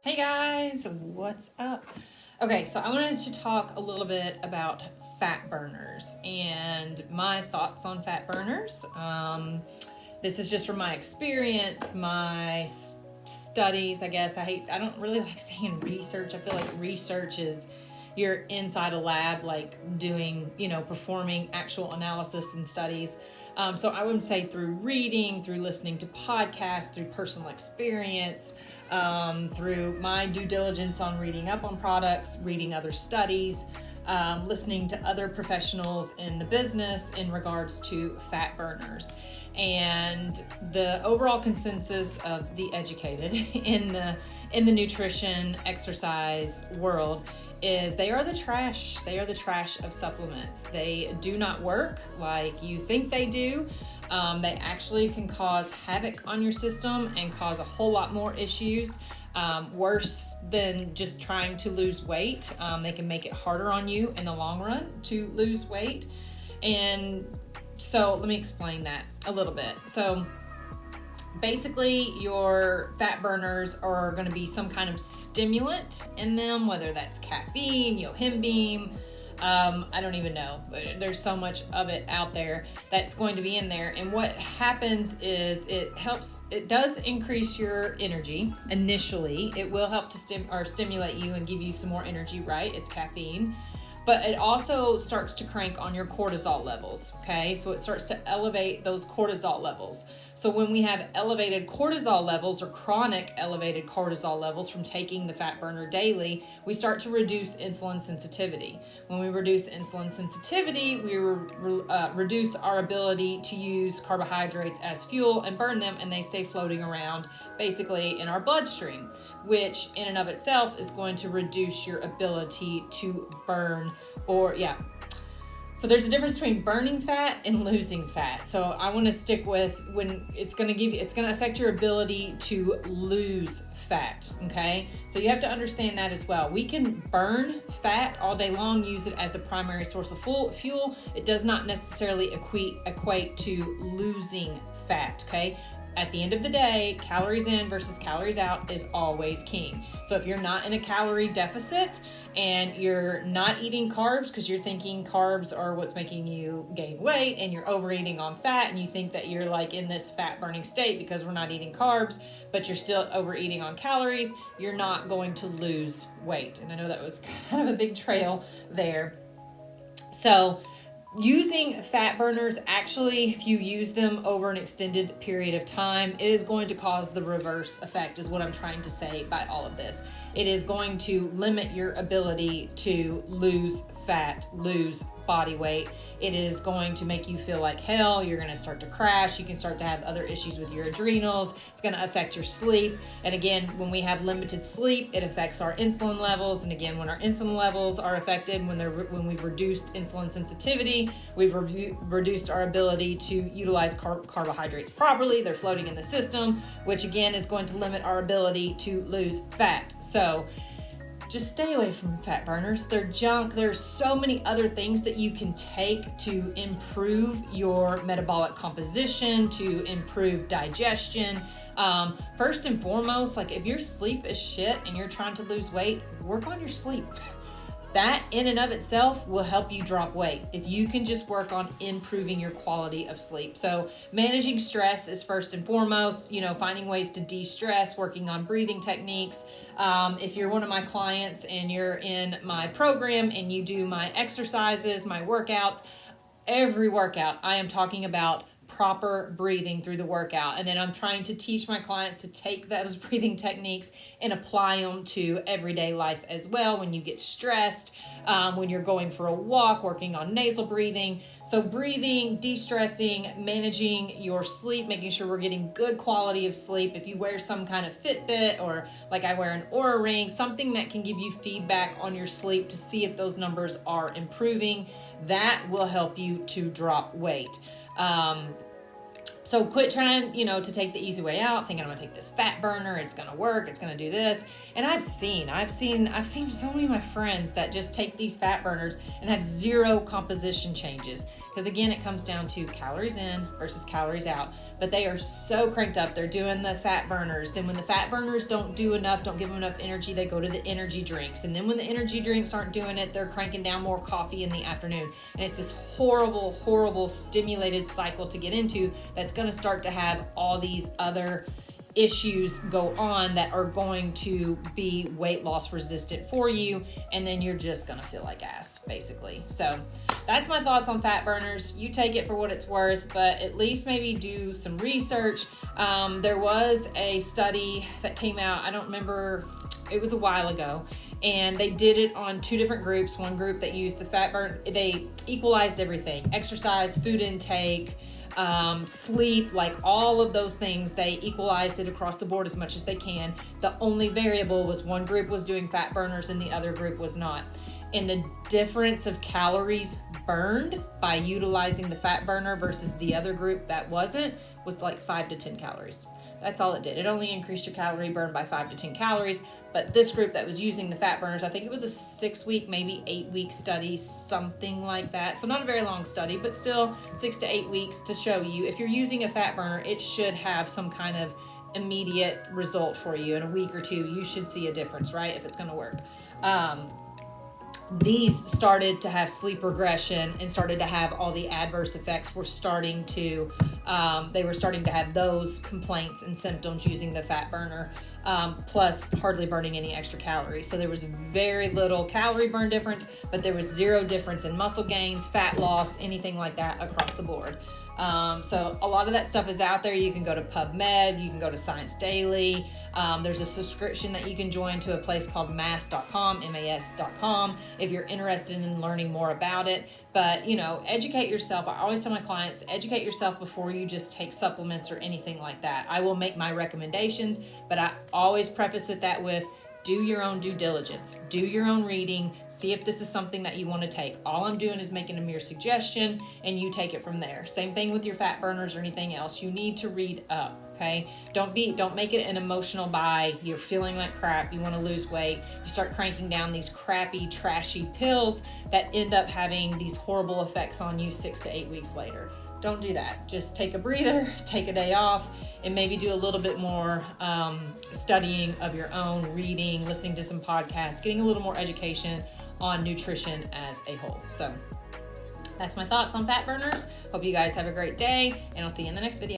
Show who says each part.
Speaker 1: Hey guys, what's up? Okay, so I wanted to talk a little bit about fat burners and my thoughts on fat burners. This is just from my experience, my studies, I guess. I don't really like saying research. I feel like research is you're inside a lab, like doing, performing actual analysis and studies. So I would say through reading, through listening to podcasts, through personal experience, through my due diligence on reading up on products, reading other studies, listening to other professionals in the business in regards to fat burners. And the overall consensus of the educated in the nutrition exercise world is they are the trash. They are the trash of supplements. They do not work like you think they do. They actually can cause havoc on your system and cause a whole lot more issues, worse than just trying to lose weight. They can make it harder on you in the long run to lose weight. And so let me explain that a little bit. So basically, your fat burners are going to be some kind of stimulant in them, whether that's caffeine, yohimbine, I don't even know, but there's so much of it out there that's going to be in there. And what happens is it does increase your energy initially. It will help to stimulate you and give you some more energy, right? It's caffeine. But it also starts to crank on your cortisol levels, okay? So it starts to elevate those cortisol levels. So when we have elevated cortisol levels or chronic elevated cortisol levels from taking the fat burner daily, we start to reduce insulin sensitivity. When we reduce insulin sensitivity, we reduce our ability to use carbohydrates as fuel and burn them, and they stay floating around basically in our bloodstream, which in and of itself is going to reduce your ability to burn So there's a difference between burning fat and losing fat. So I want to stick with when it's going to affect your ability to lose fat. Okay. So you have to understand that as well. We can burn fat all day long, use it as a primary source of fuel. It does not necessarily equate to losing fat. Okay. At the end of the day, calories in versus calories out is always king. So if you're not in a calorie deficit and you're not eating carbs because you're thinking carbs are what's making you gain weight, and you're overeating on fat and you think that you're like in this fat burning state because we're not eating carbs, but you're still overeating on calories, you're not going to lose weight. And I know that was kind of a big trail there. So using fat burners, actually, if you use them over an extended period of time, it is going to cause the reverse effect, is what I'm trying to say by all of this. It is going to limit your ability to lose fat, lose body weight. It is going to make you feel like hell. You're going to start to crash. You can start to have other issues with your adrenals. It's going to affect your sleep. And again, when we have limited sleep, it affects our insulin levels. And again, when our insulin levels are affected, when we've reduced insulin sensitivity, we've reduced our ability to utilize carbohydrates properly. They're floating in the system, which again is going to limit our ability to lose fat. So just stay away from fat burners. They're junk. There's so many other things that you can take to improve your metabolic composition, to improve digestion. First and foremost, like if your sleep is shit and you're trying to lose weight, work on your sleep. That in and of itself will help you drop weight if you can just work on improving your quality of sleep. So managing stress is first and foremost, finding ways to de-stress, working on breathing techniques. If you're one of my clients and you're in my program and you do my exercises, my workouts, every workout I am talking about proper breathing through the workout. And then I'm trying to teach my clients to take those breathing techniques and apply them to everyday life as well. When you get stressed, when you're going for a walk, working on nasal breathing. So breathing, de-stressing, managing your sleep, making sure we're getting good quality of sleep. If you wear some kind of Fitbit, or like I wear an Oura Ring, something that can give you feedback on your sleep to see if those numbers are improving, that will help you to drop weight. So quit trying, to take the easy way out, thinking I'm gonna take this fat burner, it's gonna work, it's gonna do this. And I've seen so many of my friends that just take these fat burners and have zero composition changes. because again, it comes down to calories in versus calories out. But they are so cranked up. They're doing the fat burners. Then when the fat burners don't do enough, don't give them enough energy, they go to the energy drinks. And then when the energy drinks aren't doing it, they're cranking down more coffee in the afternoon. And it's this horrible, horrible stimulated cycle to get into that's going to start to have all these other issues go on that are going to be weight loss resistant for you, and then you're just gonna feel like ass, basically. So that's my thoughts on fat burners. You take it for what it's worth, but at least maybe do some research. There was a study that came out, I don't remember, it was a while ago, and they did it on 2 different groups. One group that used the fat burn, they equalized everything: exercise, food intake, sleep, like all of those things. They equalized it across the board as much as they can. The only variable was one group was doing fat burners and the other group was not. And the difference of calories burned by utilizing the fat burner versus the other group that wasn't was like 5 to 10 calories. That's all it did. It only increased your calorie burn by 5 to 10 calories. But this group that was using the fat burners, I think it was a 6-week, maybe 8-week study, something like that. So not a very long study, but still 6 to 8 weeks to show you if you're using a fat burner, it should have some kind of immediate result for you. In a week or 2, you should see a difference, right? If it's going to work. These started to have sleep regression and started to have all the adverse effects were starting to, they were starting to have those complaints and symptoms using the fat burner, plus hardly burning any extra calories. So there was very little calorie burn difference, but there was 0 difference in muscle gains, fat loss, anything like that across the board. So a lot of that stuff is out there. You can go to PubMed, you can go to Science Daily. There's a subscription that you can join to a place called mass.com, MAS.com, if you're interested in learning more about it. But, educate yourself. I always tell my clients, educate yourself before you just take supplements or anything like that. I will make my recommendations, but I always preface it that with, do your own due diligence, do your own reading, see if this is something that you want to take. All I'm doing is making a mere suggestion and you take it from there. Same thing with your fat burners or anything else. You need to read up, okay? Don't make it an emotional buy. You're feeling like crap, you want to lose weight. You start cranking down these crappy, trashy pills that end up having these horrible effects on you 6 to 8 weeks later. Don't do that. Just take a breather, take a day off, and maybe do a little bit more studying of your own, reading, listening to some podcasts, getting a little more education on nutrition as a whole. So that's my thoughts on fat burners. Hope you guys have a great day, and I'll see you in the next video.